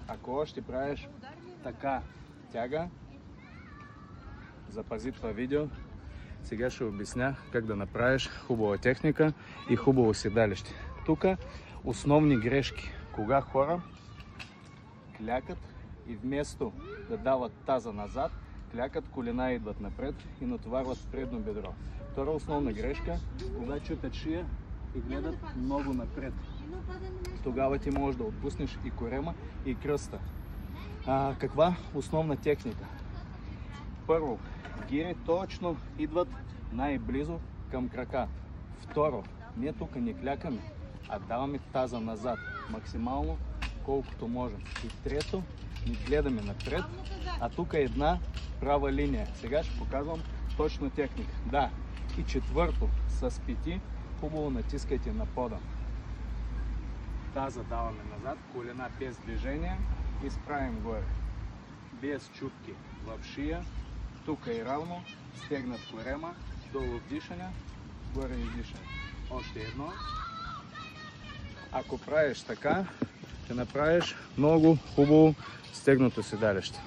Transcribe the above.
Ако още правиш така тяга, запази това видео. Сега ще обясня как да направиш хубава техника и хубаво седалище. Тук основни грешки. Кога хора клякат и вместо да дават таза назад, клякат, колена идват напред и натоварват предно бедро. Втора основна грешка, кога чупят шия и гледат много напред. Тогава ти можеш да отпуснеш и корема, и кръста. Каква основна техника? Първо, гири точно идват най-близо към крака. Второ, ние тук не клякаме, а даваме таза назад, максимално колкото можем. И трето, не гледаме напред, а тук е една права линия. Сега ще показвам точна техника. Да, и четвърто, с пети хубаво натискайте на пода. Таза даваме назад, колена без движение и справим горе. Без чупки в шия, тук е равно, стегнат корема, долу вдишане, горе издишане. Още едно. Ако правиш така, ще направиш много хубаво стегнато седалище.